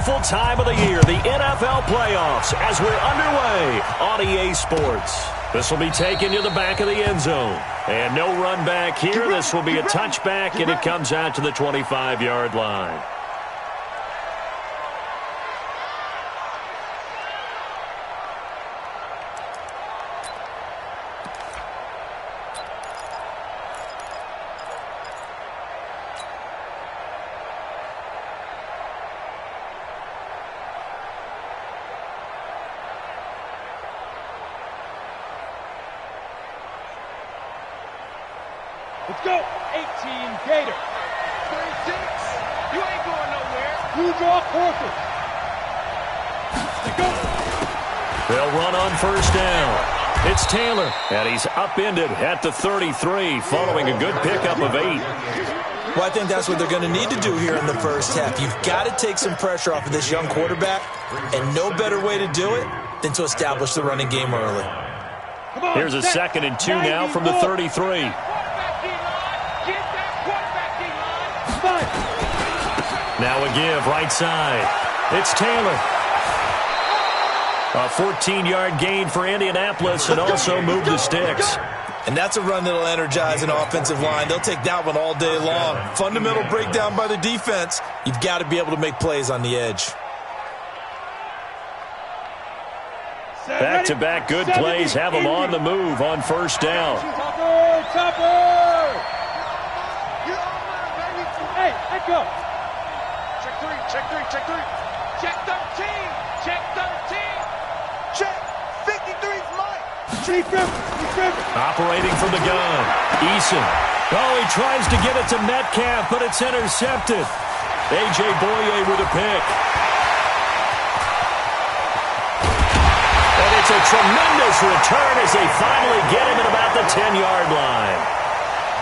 beautiful time of the year, the NFL playoffs, as we're underway on EA Sports. This will be taken to the back of the end zone. And no run back here. This will be a touchback, and it comes out to the 25-yard line. Let's go. 18 Gator. 36. You ain't going nowhere. You draw quarter. Let's go. They'll run on first down. It's Taylor, and he's upended at the 33 following a good pickup of 8. Well, I think that's what they're going to need to do here in the first half. You've got to take some pressure off of this young quarterback, and no better way to do it than to establish the running game early. Here's a 2nd and 2 now from the 33. Now a give, right side. It's Taylor. A 14-yard gain for Indianapolis and also move the sticks. And that's a run that'll energize an offensive line. They'll take that one all day long. Fundamental breakdown by the defense. You've got to be able to make plays on the edge. Back-to-back good plays have them on the move on first down. Topper! Hey, let go. Check 3, check 3, check 3. Check 13, check 13. Check 53's Mike. Operating from the gun. Eason. Oh, he tries to get it to Metcalf, but it's intercepted. A.J. Boye with a pick. And it's a tremendous return as they finally get him at about the 10-yard line.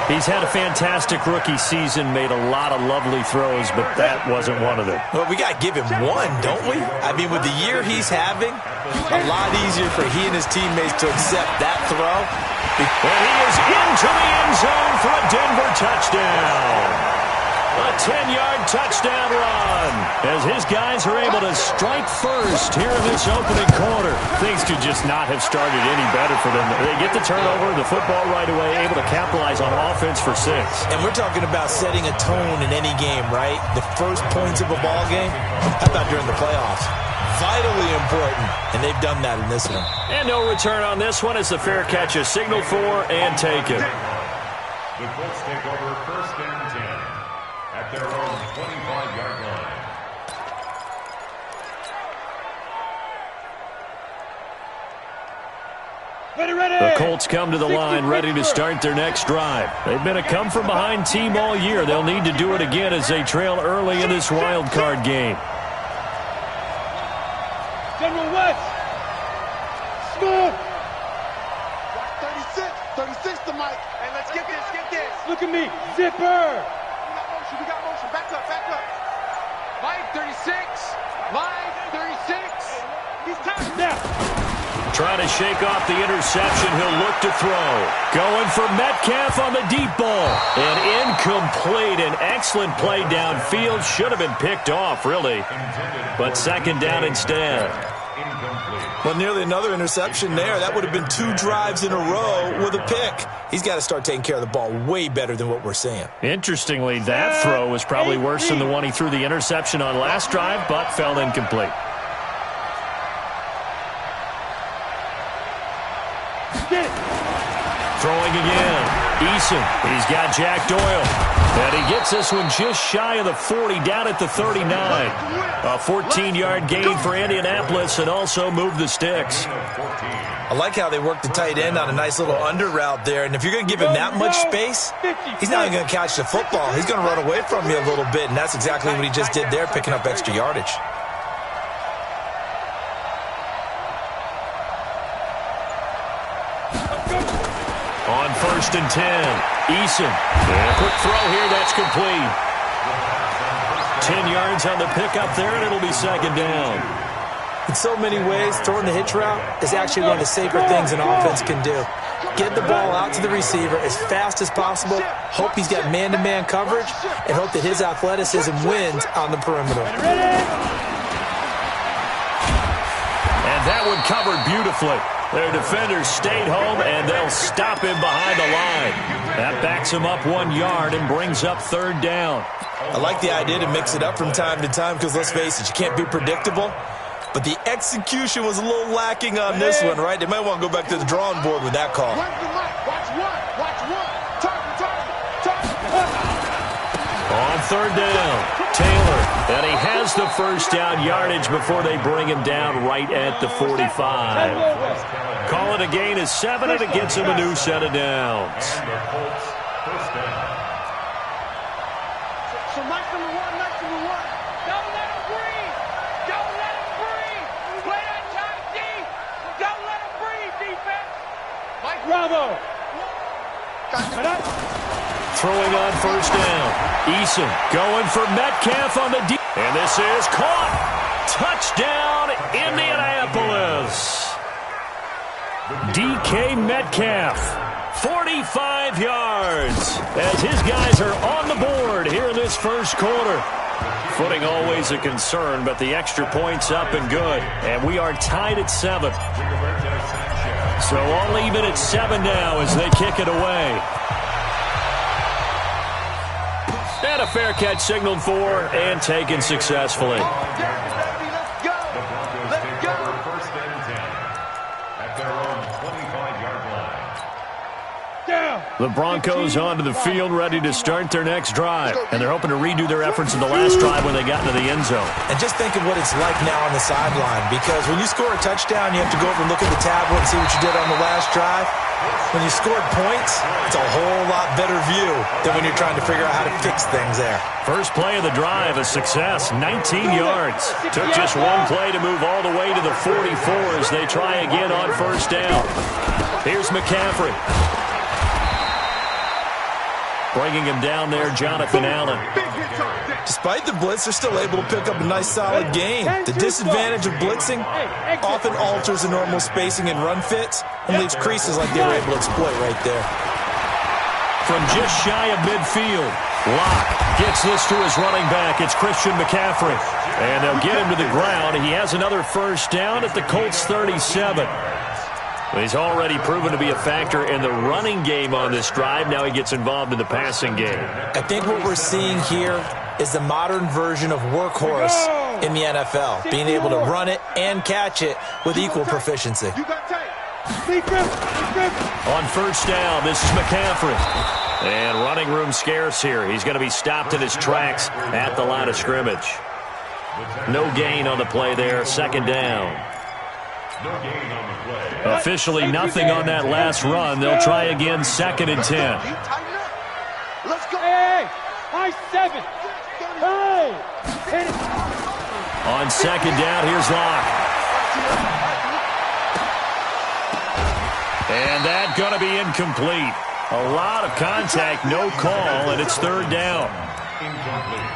He's had a fantastic rookie season, made a lot of lovely throws, but that wasn't one of them. Well, we got to give him one, don't we? I mean, with the year he's having, a lot easier for he and his teammates to accept that throw. And he is into the end zone for a Denver touchdown. A 10-yard touchdown run as his guys are able to strike first here in this opening quarter. Things could just not have started any better for them. They get the turnover, the football right away, able to capitalize on offense for 6. And we're talking about setting a tone in any game, right? The first points of a ball game, how about during the playoffs? Vitally important, and they've done that in this one. And no return on this one as the fair catch is signaled for and taken. The Colts take over first and 10 at their own 25-yard line. The Colts come to the line ready to start their next drive. They've been a come-from-behind team all year. They'll need to do it again as they trail early in this wild card game. General West. Smooth. 36 to Mike. Hey, let's get this. Look at me. Zipper. We got motion. Back up. Mike, 36. Mike, 36. He's touched now. Trying to shake off the interception. He'll look to throw. Going for Metcalf on the deep ball. And incomplete. An excellent play downfield. Should have been picked off, really. But second down instead. Well, nearly another interception there. That would have been 2 drives in a row with a pick. He's got to start taking care of the ball way better than what we're seeing. Interestingly, that throw was probably worse than the one he threw the interception on last drive, but fell incomplete. Throwing again. Eason. He's got Jack Doyle. And he gets this one just shy of the 40, down at the 39. A 14-yard gain for Indianapolis and also move the sticks. I like how they work the tight end on a nice little under route there. And if you're going to give him that much space, he's not even going to catch the football. He's going to run away from you a little bit, and that's exactly what he just did there, picking up extra yardage. On first and 10, Eason. And a quick throw here, that's complete. 10 yards on the pickup there, and it'll be second down. In so many ways, throwing the hitch route is actually one of the safer things an offense can do. Get the ball out to the receiver as fast as possible, hope he's got man-to-man coverage, and hope that his athleticism wins on the perimeter. beautifully. Their defenders stayed home, and they'll stop him behind the line. That backs him up 1 yard and brings up third down. I like the idea to mix it up from time to time because, let's face it, you can't be predictable. But the execution was a little lacking on this one, right? They might want to go back to the drawing board with that call. Watch one. On third down, Taylor. And he has the first down yardage before they bring him down right at the 45. Call it a gain of 7, and it gets him a new set of downs. So nice number one. Don't let him breathe. Play that tight D. Don't let him breathe, defense. Mike Bravo. Throwing on first down. Eason going for Metcalf on the D. And this is caught. Touchdown, Indianapolis. DK Metcalf, 45 yards, as his guys are on the board here in this first quarter. Footing always a concern, but the extra point's up and good. And we are tied at 7. So all even at 7 now as they kick it away. And a fair catch signaled for and taken successfully. The Broncos onto the field, ready to start their next drive. And they're hoping to redo their efforts in the last drive when they got into the end zone. And just think of what it's like now on the sideline, because when you score a touchdown, you have to go over and look at the tablet and see what you did on the last drive. When you scored points, it's a whole lot better view than when you're trying to figure out how to fix things there. First play of the drive, a success, 19 yards. Took just one play to move all the way to the 44 as they try again on first down. Here's McCaffrey. Bringing him down there, Jonathan Allen. Despite the blitz, they're still able to pick up a nice, solid gain. The disadvantage of blitzing often alters the normal spacing and run fits and leaves creases like they were able to exploit right there. From just shy of midfield, Locke gets this to his running back. It's Christian McCaffrey. And they'll get him to the ground. He has another first down at the Colts 37. He's already proven to be a factor in the running game on this drive. Now he gets involved in the passing game. I think what we're seeing here is the modern version of workhorse in the NFL, being able to run it and catch it with equal proficiency. On first down, this is McCaffrey. And running room scarce here. He's going to be stopped in his tracks at the line of scrimmage. No gain on the play there, second down. Officially nothing on that last run. They'll try again, second and 10. Let's go. Hey, high 7. Hey, hit it. On second down, here's Locke. And that's going to be incomplete. A lot of contact, no call, and it's third down. Incomplete.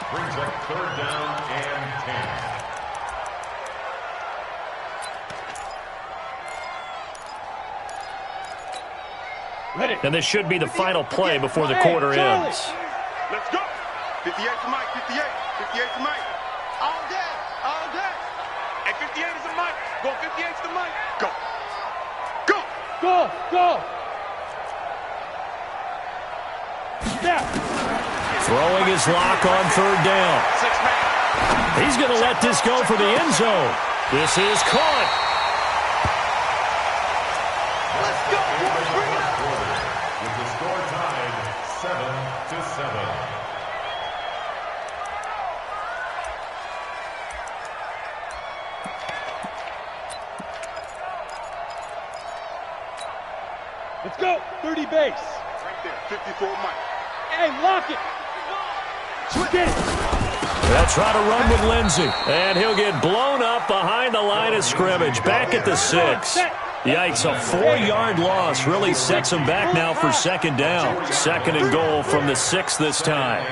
Brings up third down and 10. And this should be the final play before the quarter ends. Let's go. 58 to Mike, 58. 58 to Mike. All day, all day. And 58 is a Mike. Go 58 to the Mike. Go. Go. Go, go. Yeah. Throwing his Lock on third down. He's going to let this go for the end zone. This is caught. Let's go. 30 base. Right there. 54 Mike. Hey, lock it. Get it. They'll try to run with Lindsey. And he'll get blown up behind the line of scrimmage. Back at the 6. Yikes, a 4-yard loss really sets him back now for second down. Second and goal from the 6 this time.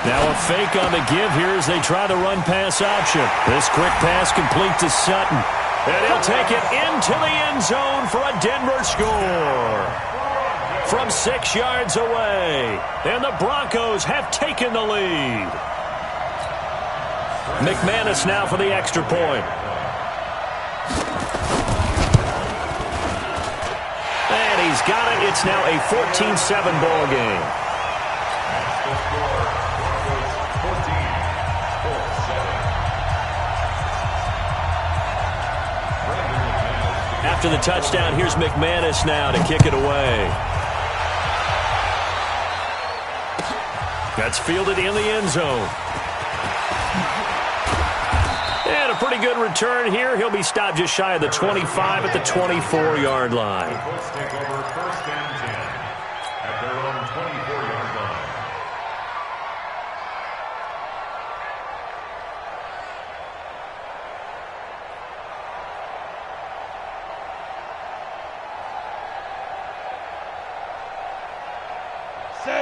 Now a fake on the give here as they try the run-pass option. This quick pass complete to Sutton. And he'll take it into the end zone for a Denver score. From 6 yards away. And the Broncos have taken the lead. McManus now for the extra point. And he's got it. It's now a 14-7 ball game. After the touchdown, here's McManus now to kick it away. That's fielded in the end zone. And a pretty good return here. He'll be stopped just shy of the 25 at the 24-yard line. The Colts take over 1st and 10 at their own 24-yard line.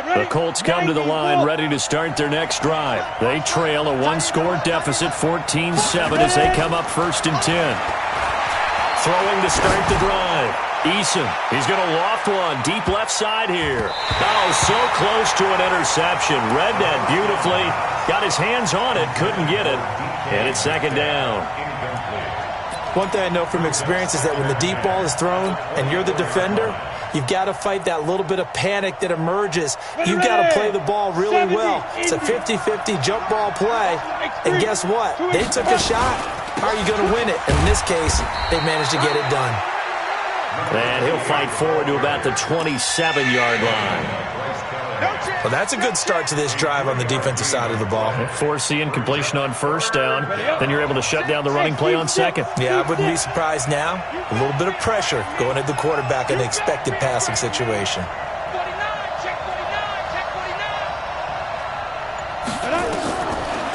The Colts come to the line ready to start their next drive. They trail a one-score deficit, 14-7, as they come up 1st and 10. Throwing to start the drive. Eason, he's going to loft one deep left side here. Oh, so close to an interception. Read that beautifully. Got his hands on it, couldn't get it. And it's 2nd down. One thing I know from experience is that when the deep ball is thrown and you're the defender, you've got to fight that little bit of panic that emerges. You've got to play the ball really well. It's a 50-50 jump ball play. And guess what? They took a shot. How are you going to win it? And in this case, they managed to get it done. And he'll fight forward to about the 27-yard line. Well, that's a good start to this drive on the defensive side of the ball. Foreseeing completion on 1st down. Then you're able to shut down the running play on 2nd. Yeah, I wouldn't be surprised now. A little bit of pressure going at the quarterback in an expected passing situation.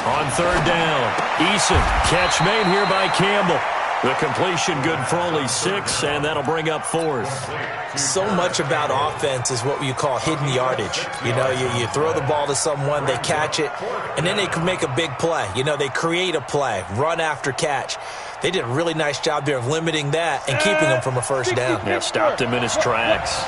On 3rd down, Eason. Catch made here by Campbell. The completion good for only 6, and that'll bring up 4th. So much about offense is what you call hidden yardage. You know, you throw the ball to someone, they catch it, and then they can make a big play. You know, they create a play, run after catch. They did a really nice job there of limiting that and keeping him from a 1st down. Yeah, stopped him in his tracks.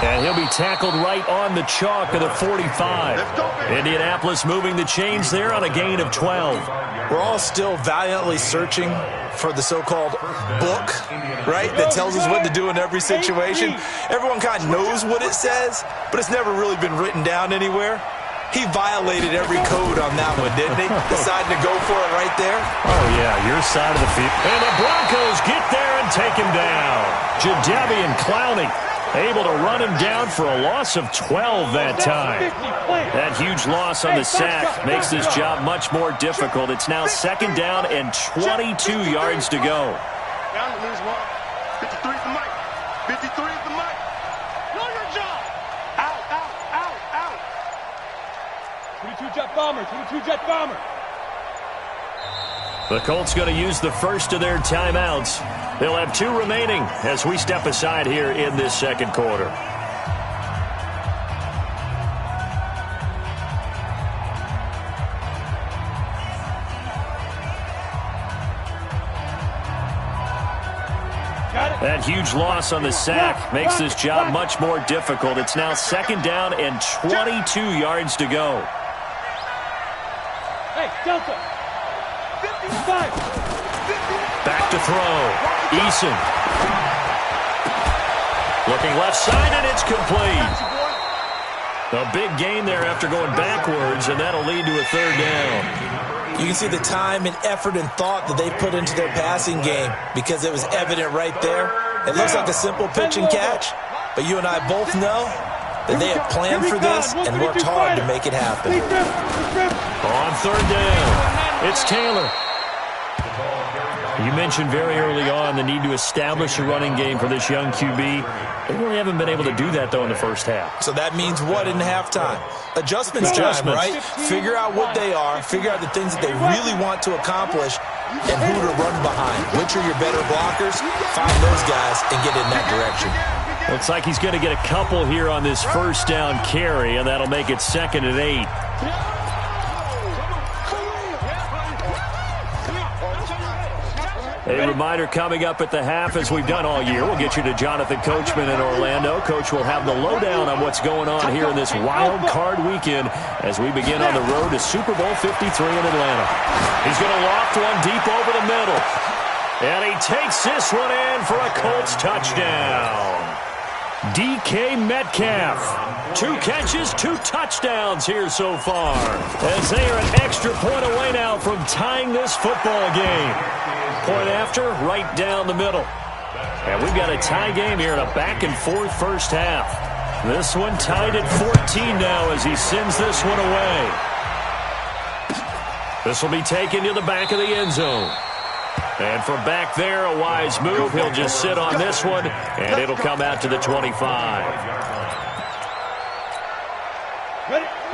And he'll be tackled right on the chalk of the 45. Indianapolis moving the chains there on a gain of 12. We're all still valiantly searching for the so-called book, right, that tells us what to do in every situation. Everyone kind of knows what it says, but it's never really been written down anywhere. He violated every code on that one, didn't he? Decided to go for it right there. Oh, yeah, your side of the field. And the Broncos get there and take him down. Jadeveon Clowney able to run him down for a loss of 12 that time. That huge loss on the sack makes this job much more difficult. It's now 2nd down and 22 yards to go. 53 is the mic. 53 is the mic. Know your job. Out, out, out, out. 22 jet bomber, 22 jet bomber. The Colts going to use the first of their timeouts. They'll have 2 remaining as we step aside here in this 2nd quarter. That huge loss on the sack makes this job much more difficult. It's now 2nd down and 22 yards to go. Hey, Delta. 55. Back to throw. Eason. Looking left side, and it's complete. A big gain there after going backwards, and that'll lead to a 3rd down. You can see the time and effort and thought that they put into their passing game because it was evident right there. It looks like a simple pitch and catch, but you and I both know that they have planned for this and worked hard to make it happen. On 3rd down, it's Taylor. You mentioned very early on the need to establish a running game for this young QB. They really haven't been able to do that, though, in the 1st half. So that means what in halftime? Adjustments time, right? Figure out what they are, figure out the things that they really want to accomplish, and who to run behind. Which are your better blockers? Find those guys and get in that direction. Looks like he's going to get a couple here on this 1st down carry, and that'll make it 2nd and 8. A reminder coming up at the half, as we've done all year. We'll get you to Jonathan Coachman in Orlando. Coach will have the lowdown on what's going on here in this wild card weekend as we begin on the road to Super Bowl 53 in Atlanta. He's going to loft one deep over the middle. And he takes this one in for a Colts touchdown. DK Metcalf. 2 catches, 2 touchdowns here so far, as they are an extra point away now from tying this football game. Point after, right down the middle. And we've got a tie game here in a back-and-forth first half. This one tied at 14 now as he sends this one away. This will be taken to the back of the end zone. And from back there, a wise move. He'll just sit on this one, and it'll come out to the 25.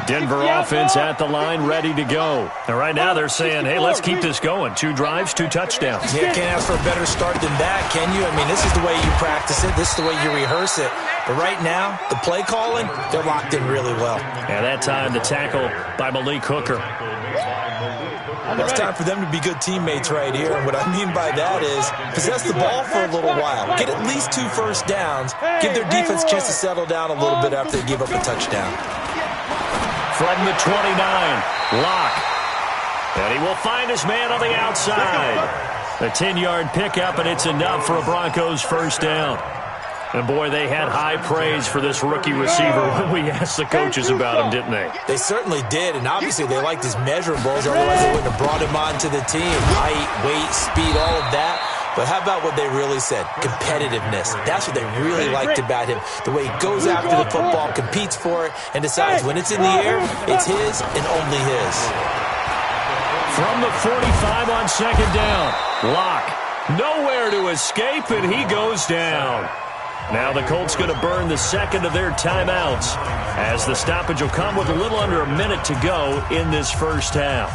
Denver offense at the line, ready to go. And right now they're saying, hey, let's keep this going. 2 drives, 2 touchdowns. Yeah, can't ask for a better start than that, can you? I mean, this is the way you practice it. This is the way you rehearse it. But right now, the play calling, they're locked in really well. And that time, the tackle by Malik Hooker. It's time for them to be good teammates right here. And what I mean by that is possess the ball for a little while. Get at least 2 first downs. Give their defense a chance to settle down a little bit after they give up a touchdown. From the 29, Locke. And he will find his man on the outside. A 10-yard pickup, and it's enough for a Broncos first down. And, boy, they had high praise for this rookie receiver when we asked the coaches about him, didn't they? They certainly did, and obviously they liked his measurables. Otherwise, they wouldn't have brought him onto the team. Height, weight, speed, all of that. But how about what they really said? Competitiveness. That's what they really liked about him. The way he goes after the football, competes for it, and decides when it's in the air, it's his and only his. From the 45 on second down, Locke. Nowhere to escape, and he goes down. Now the Colts going to burn the second of their timeouts as the stoppage will come with a little under a minute to go in this first half.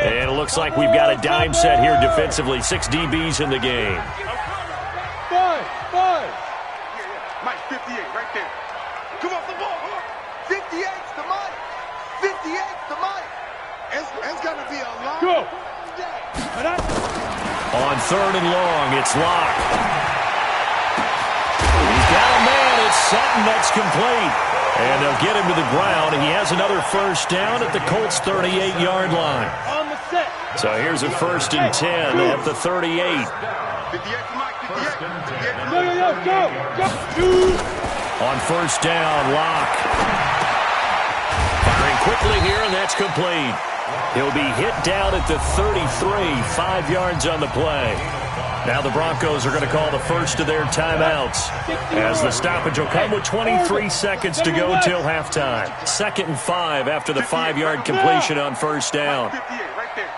And it looks like we've got a dime set here defensively. 6 DBs in the game. 5. Mike, 58 right there. Come off the ball. 58's the Mike. 58's the Mike. It's going to be a long day. On 3rd and long, it's Locke. He's got a man. It's Sutton that's complete. And they'll get him to the ground. He has another first down at the Colts' 38-yard line. On the set. So here's a 1st and 10 at the 38. 58 for Mike. 58. Go. On 1st down, Locke. Firing quickly here, and that's complete. He'll be hit down at the 33, 5 yards on the play. Now the Broncos are going to call the first of their timeouts as the stoppage will come with 23 seconds to go till halftime. 2nd and 5 after the 5-yard completion on 1st down. 58 right there.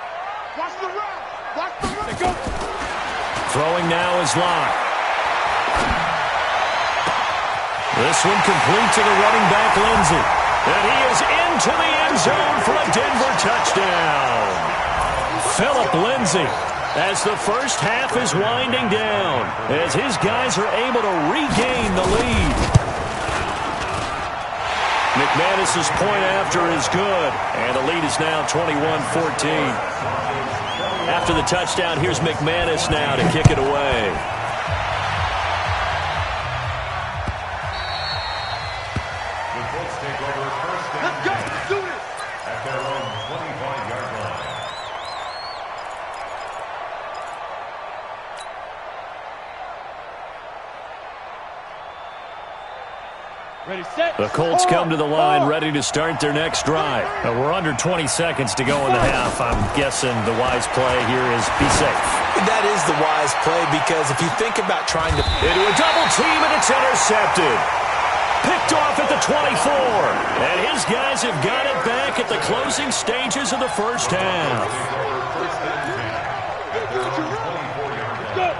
Watch the run. Watch the run. Throwing now is Locke. This one complete to the running back, Lindsey. And he is into the end zone for a Denver touchdown. Phillip Lindsey, as the first half is winding down, as his guys are able to regain the lead. McManus's point after is good, and the lead is now 21-14. After the touchdown, here's McManus now to kick it away. The Colts take over first down. Let's go. Do this. At their own 25-yard line. Ready, set. The Colts come to the line ready to start their next drive. We're under 20 seconds to go in the half. I'm guessing the wise play here is be safe. That is the wise play, because if you think about trying to... Into a double team, and it's intercepted. Picked off at the 24. And his guys have got it back at the closing stages of the first half.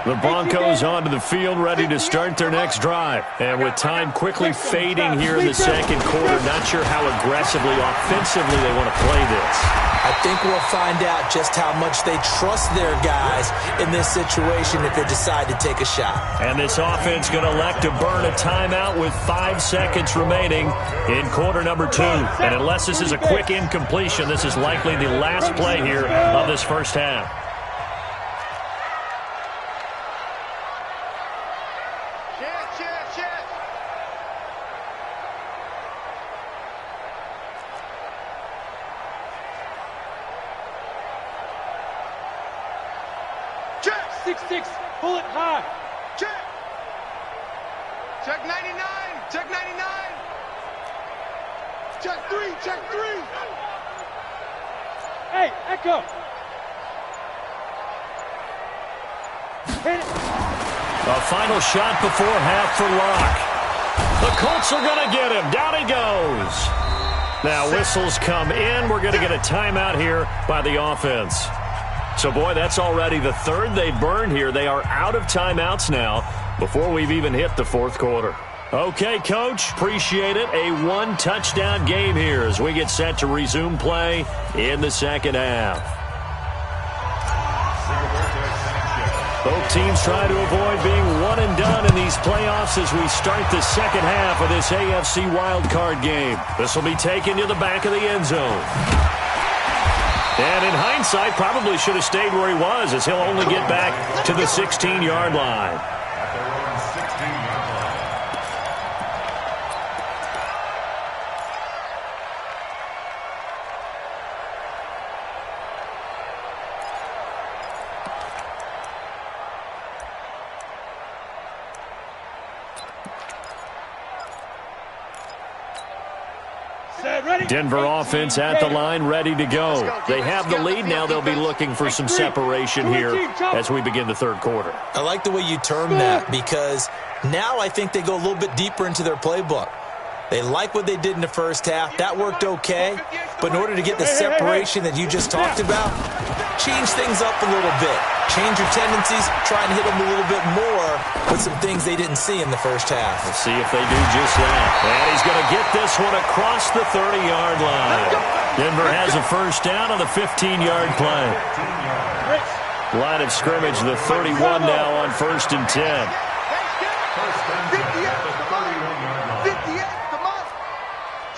The Broncos onto the field ready to start their next drive. And with time quickly fading here in the second quarter, not sure how aggressively, offensively they want to play this. I think we'll find out just how much they trust their guys in this situation if they decide to take a shot. And this offense going to elect to burn a timeout with 5 seconds remaining in quarter number 2. And unless this is a quick incompletion, this is likely the last play here of this first half. Pull it high. Check. Check 99. Check 99. Check 3. Check 3. Hey, Echo. Hit it. A final shot before half for Locke. The Colts are going to get him. Down he goes. Now whistles come in. We're going to get a timeout here by the offense. So, boy, that's already the third they burned here. They are out of timeouts now before we've even hit the fourth quarter. Okay, Coach, appreciate it. A one-touchdown game here as we get set to resume play in the second half. Both teams try to avoid being one and done in these playoffs as we start the second half of this AFC wildcard game. This will be taken to the back of the end zone. And in hindsight, probably should have stayed where he was as he'll only get back to the 16-yard line. At their own 16-yard line. Denver offense at the line, ready to go. They have the lead. Now they'll be looking for some separation here as we begin the third quarter. I like the way you term that because now I think they go a little bit deeper into their playbook. They like what they did in the first half. That worked okay. But in order to get the separation that you just talked about, change things up a little bit. Change your tendencies. Try and hit them a little bit more with some things they didn't see in the first half. We'll see if they do just that. And he's going to get this one across the 30-yard line. Denver has a first down on the 15-yard play. Line of scrimmage, the 31 now on 1st and 10.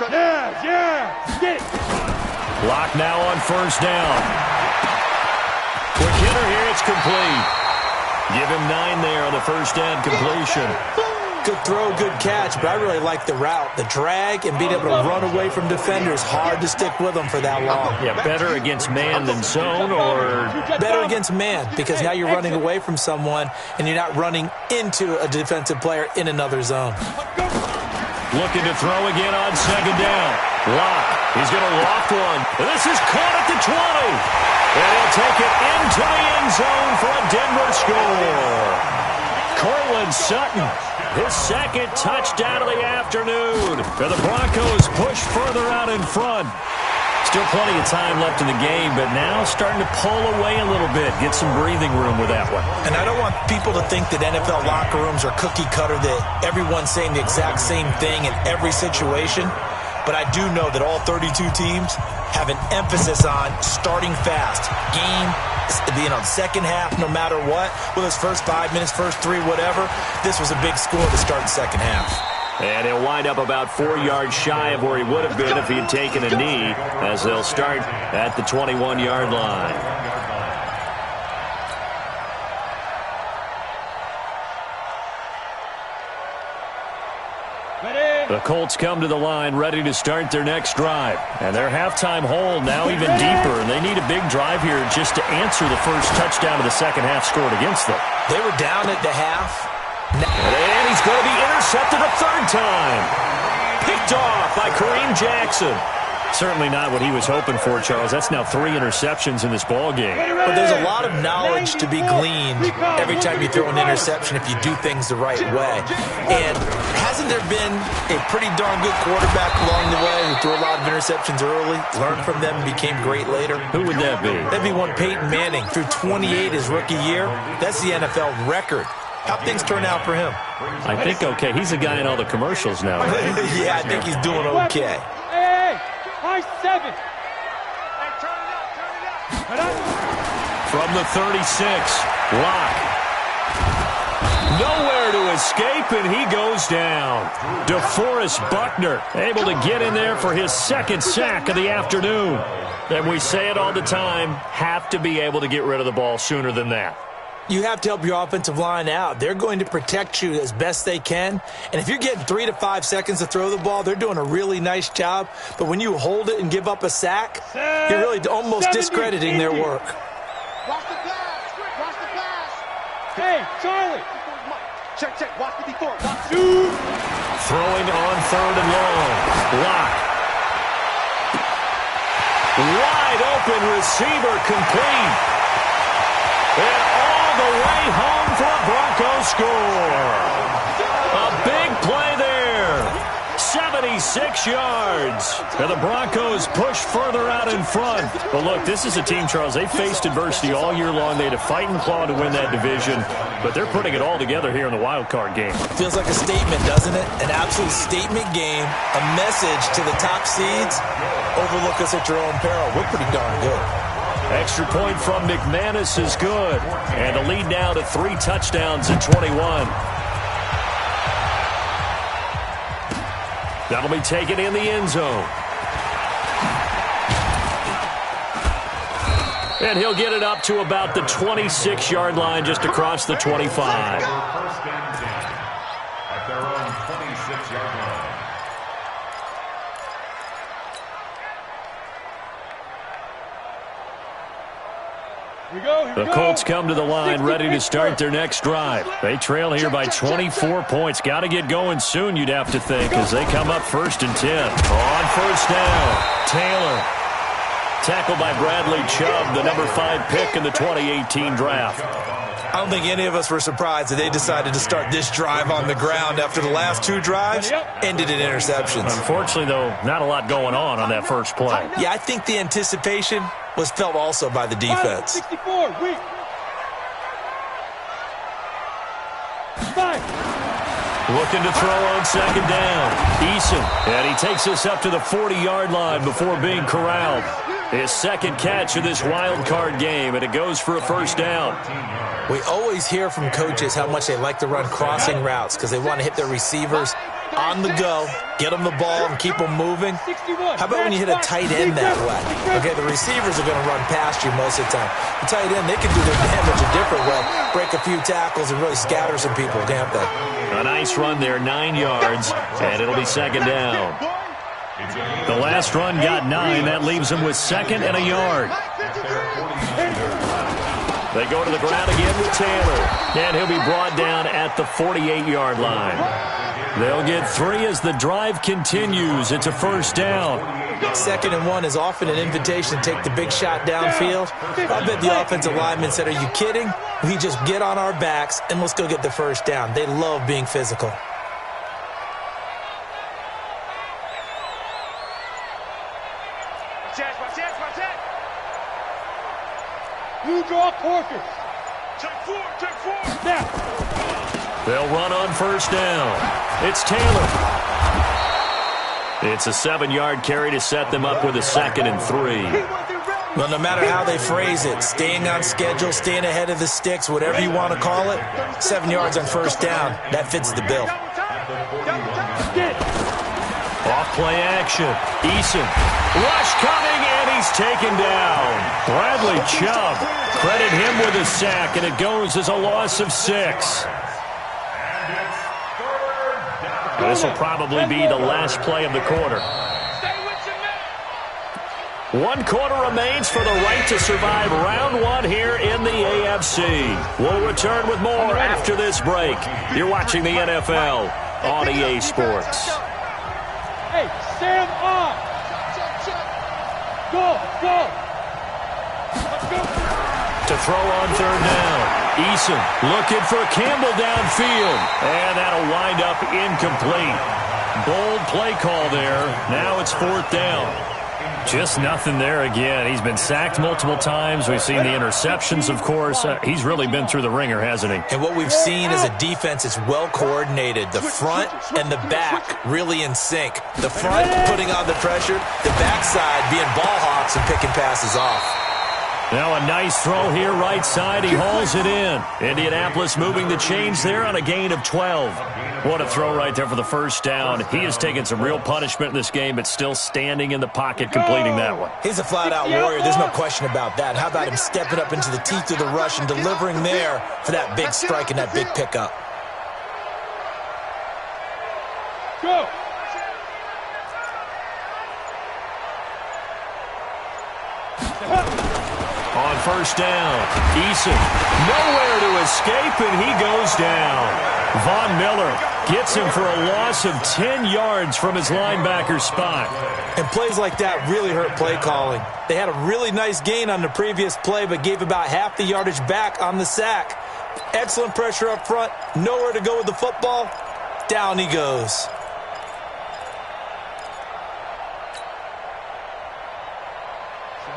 Yeah, get it. Lock now on 1st down. Quick hitter here, it's complete. Give him 9 there on the first down completion. Good throw, good catch, but I really like the route. The drag and being able to run away from defenders, hard to stick with them for that long. Yeah, better against man than zone, or better against man because now you're running away from someone and you're not running into a defensive player in another zone. Looking to throw again on 2nd down. Lock. He's going to loft one. This is caught at the 20. And he'll take it into the end zone for a Denver score. Cortland Sutton, his second touchdown of the afternoon. And the Broncos push further out in front. Still plenty of time left in the game, but now starting to pull away a little bit, get some breathing room with that one. And I don't want people to think that NFL locker rooms are cookie cutter, that everyone's saying the exact same thing in every situation. But I do know that all 32 teams have an emphasis on starting fast. Game, being on second half no matter what. Whether it's first 5 minutes, first 3, whatever. This was a big score to start the second half. And he'll wind up about 4 yards shy of where he would have been if he had taken a knee as they'll start at the 21-yard line. The Colts come to the line ready to start their next drive. And their halftime hole now even deeper. And they need a big drive here just to answer the first touchdown of the second half scored against them. They were down at the half. And he's going to be intercepted a third time. Picked off by Kareem Jackson. Certainly not what he was hoping for, Charles. That's now 3 interceptions in this ball game. But there's a lot of knowledge to be gleaned every time you throw an interception if you do things the right way. And hasn't there been a pretty darn good quarterback along the way who threw a lot of interceptions early, learned from them, and became great later? Who would that be? That'd be one Peyton Manning. Threw 28 his rookie year. That's the NFL record. How'd things turn out for him? I think okay. He's the guy in all the commercials now, right? Yeah, I think he's doing okay. Hey, high 7. Hey, turn it up. From the 36, Locke. Nowhere to escape, and he goes down. DeForest Buckner able to get in there for his second sack of the afternoon. And we say it all the time, have to be able to get rid of the ball sooner than that. You have to help your offensive line out. They're going to protect you as best they can. And if you're getting 3 to 5 seconds to throw the ball, they're doing a really nice job. But when you hold it and give up a sack, you're really almost discrediting their work. Watch the pass. Watch the pass. Hey, Charlie. Check, check. Watch the before. Watch the... Throwing on 3rd and long. Locke. Wide open receiver complete. And all the way home for a Broncos score. A big play there. 76 yards. And the Broncos push further out in front. But look, this is a team, Charles, they faced adversity all year long. They had to fight and claw to win that division. But they're putting it all together here in the wild card game. Feels like a statement, doesn't it? An absolute statement game. A message to the top seeds. Overlook us at your own peril. We're pretty darn good. Extra point from McManus is good. And the lead now to 3 touchdowns at 21. That'll be taken in the end zone. And he'll get it up to about the 26-yard line just across the 25. First and 10 at their own 26-yard line. The Colts come to the line ready to start their next drive. They trail here by 24 points. Got to get going soon, you'd have to think, as they come up 1st and 10. On first down, Taylor. Tackled by Bradley Chubb, the number 5 pick in the 2018 draft. I don't think any of us were surprised that they decided to start this drive on the ground after the last 2 drives ended in interceptions. Unfortunately, though, not a lot going on that first play. Yeah, I think the anticipation was felt also by the defense. 64, weak. 5. Looking to throw on 2nd down. Eason, and he takes us up to the 40-yard line before being corralled. His second catch of this wild card game, and it goes for a first down. We always hear from coaches how much they like to run crossing routes because they want to hit their receivers on the go, get them the ball, and keep them moving. How about when you hit a tight end that way? Okay, the receivers are going to run past you most of the time. The tight end, they can do their damage a different way, break a few tackles and really scatter some people, can't they? A nice run there, 9 yards, and it'll be 2nd down. The last run got 9. That leaves them with 2nd and a yard. They go to the ground again with Taylor, and he'll be brought down at the 48-yard line. They'll get 3 as the drive continues. It's a first down. 2nd and 1 is often an invitation to take the big shot downfield. I bet the offensive lineman said, "Are you kidding? We just get on our backs and let's go get the first down." They love being physical. You draw Corker. Check 4, check 4. Now. They'll run on first down. It's Taylor. It's a 7-yard carry to set them up with a 2nd and 3. Well, no matter how they phrase it, staying on schedule, staying ahead of the sticks, whatever you want to call it, 7 yards on first down, that fits the bill. Off play action. Eason. Rush coming, and he's taken down. Bradley Chubb. Credit him with a sack, and it goes as a loss of 6. This will probably be the last play of the quarter. 1 quarter remains for the right to survive round 1 here in the AFC. We'll return with more after this break. You're watching the NFL on EA Sports. Hey, stand on. Go, go. Let's go. To throw on 3rd down. Eason looking for Campbell downfield. And that'll wind up incomplete. Bold play call there. Now it's 4th down. Just nothing there again. He's been sacked multiple times. We've seen the interceptions, of course. He's really been through the ringer, hasn't he? And what we've seen is a defense that's well coordinated. The front and the back really in sync. The front putting on the pressure, the backside being ball hawks and picking passes off. Now a nice throw here, right side. He hauls it in. Indianapolis moving the chains there on a gain of 12. What a throw right there for the first down. He has taken some real punishment in this game, but still standing in the pocket, completing that one. He's a flat-out warrior. There's no question about that. How about him stepping up into the teeth of the rush and delivering there for that big strike and that big pickup? Go! On first down, Eason nowhere to escape, and he goes down. Von Miller gets him for a loss of 10 yards from his linebacker spot. And plays like that really hurt play calling. They had a really nice gain on the previous play, but gave about half the yardage back on the sack. Excellent pressure up front, nowhere to go with the football. Down he goes.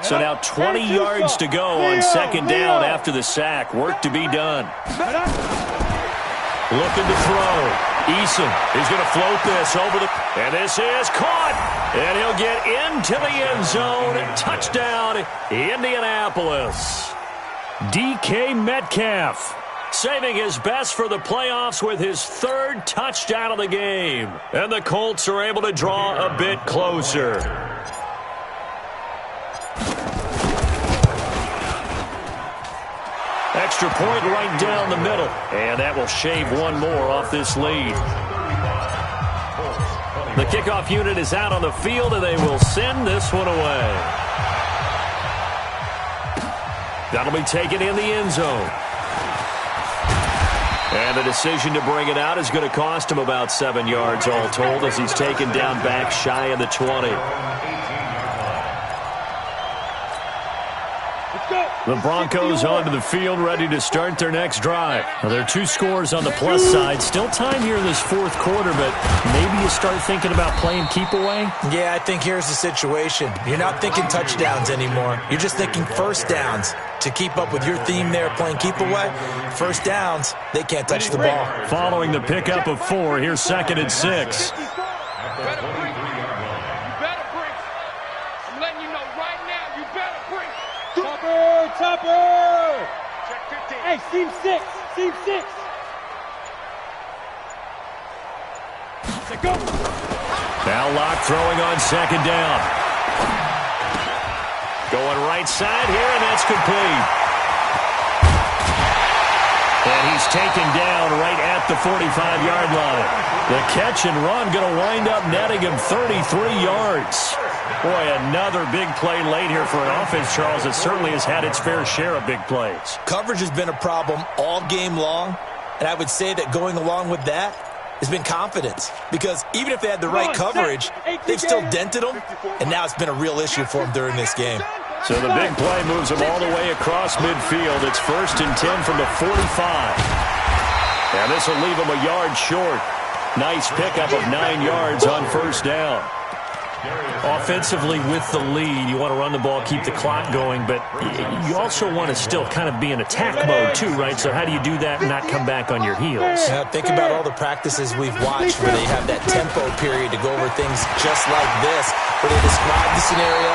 So now 20 yards to go on second down after the sack. Work to be done. Looking to throw. Eason is going to float this over the... And this is caught. And he'll get into the end zone. Touchdown, Indianapolis. DK Metcalf saving his best for the playoffs with his third touchdown of the game. And the Colts are able to draw a bit closer. Extra point right down the middle. And that will shave one more off this lead. The kickoff unit is out on the field, and they will send this one away. That'll be taken in the end zone. And the decision to bring it out is going to cost him about 7 yards all told as he's taken down back shy of the 20. The Broncos onto the field, ready to start their next drive. Now, there are 2 scores on the plus side. Still time here in this fourth quarter, but maybe you start thinking about playing keep away? Yeah, I think here's the situation. You're not thinking touchdowns anymore. You're just thinking first downs. To keep up with your theme there, playing keep away, first downs, they can't touch the ball. Following the pickup of 4, here's 2nd and 6. Topper! Hey, seam 6! Seam 6! Go! Now Locke throwing on second down. Going right side here, and that's complete. And he's taken down right at the 45-yard line. The catch and run going to wind up netting him 33 yards. Boy, another big play late here for an offense, Charles, that certainly has had its fair share of big plays. Coverage has been a problem all game long, and I would say that going along with that has been confidence. Because even if they had the right coverage, they've still dented them, and now it's been a real issue for them during this game. So the big play moves them all the way across midfield. It's 1st and 10 from the 45. And this will leave them a yard short. Nice pickup of 9 yards on first down. Offensively with the lead, you want to run the ball, keep the clock going, but you also want to still kind of be in attack mode too, right? So how do you do that and not come back on your heels? Yeah, think about all the practices we've watched where they have that tempo period to go over things just like this, where they describe the scenario,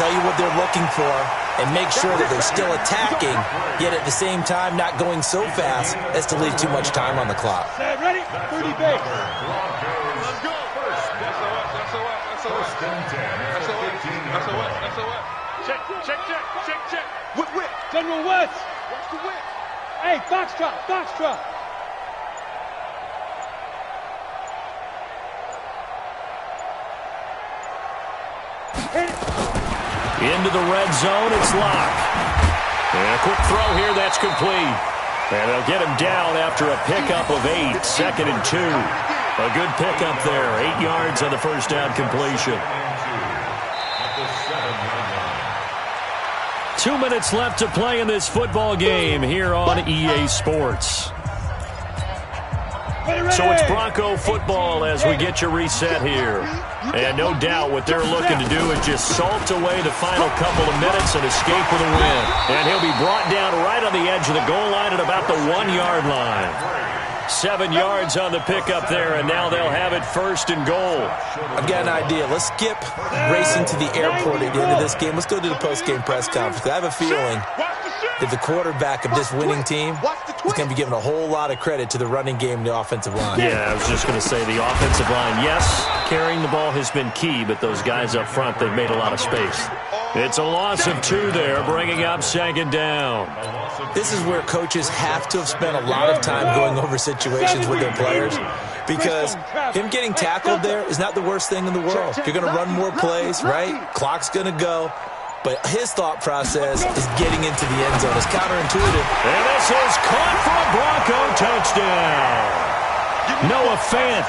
tell you what they're looking for, and make sure that they're still attacking, yet at the same time not going so fast as to leave too much time on the clock. Ready? 30 base. First and 10. Check. Whip. General West. Watch the whip. Hey, Foxtrot. Into the red zone, it's Locke. And a quick throw here, that's complete. And they'll get him down after a pickup of 8, 2nd and 2. A good pickup there, 8 yards on the first down completion. 2 minutes left to play in this football game here on EA Sports. So it's Bronco football as we get you reset here. And no doubt what they're looking to do is just salt away the final couple of minutes and escape with a win. And he'll be brought down right on the edge of the goal line at about the 1-yard line. 7 yards on the pickup there, and now they'll have it first and goal. I've got an idea. Let's skip racing to the airport at the end of this game. Let's go to the post-game press conference. I have a feeling that the quarterback of this winning team is going to be given a whole lot of credit to the running game and the offensive line. Yeah, I was just going to say the offensive line, yes, carrying the ball has been key, but those guys up front, they've made a lot of space. It's a loss of 2 there, bringing up 2nd down. This is where coaches have to have spent a lot of time going over situations with their players, because him getting tackled there is not the worst thing in the world. You're going to run more plays, right? Clock's going to go. But his thought process is getting into the end zone. It's counterintuitive. And this is caught for a Bronco touchdown. Noah Fant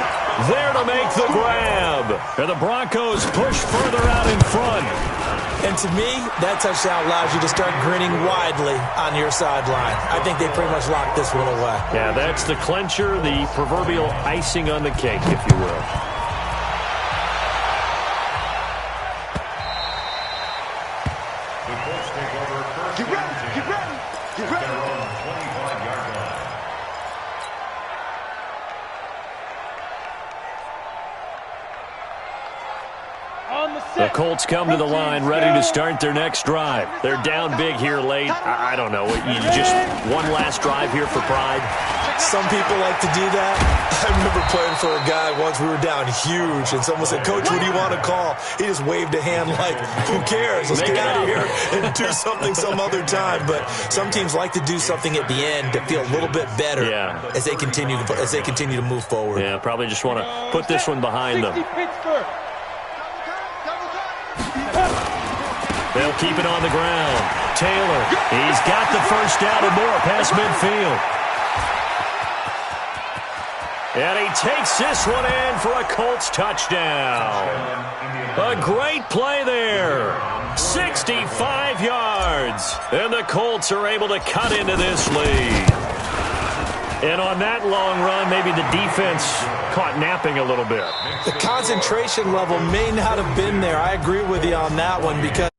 there to make the grab. And the Broncos push further out in front. And to me, that touchdown allows you to start grinning widely on your sideline. I think they pretty much locked this one away. Yeah, that's the clincher, the proverbial icing on the cake, if you will. The Colts come to the line ready to start their next drive. They're down big here late. I don't know. You just one last drive here for pride? Some people like to do that. I remember playing for a guy once. We were down huge, and someone said, "Coach, what do you want to call?" He just waved a hand like, "Who cares? Let's get out of here and do something some other time." But some teams like to do something at the end to feel a little bit better as they continue to move forward. Yeah, probably just want to put this one behind them. They'll keep it on the ground. Taylor, he's got the first down and more past midfield. And he takes this one in for a Colts touchdown. A great play there. 65 yards. And the Colts are able to cut into this lead. And on that long run, maybe the defense caught napping a little bit. The concentration level may not have been there. I agree with you on that one, because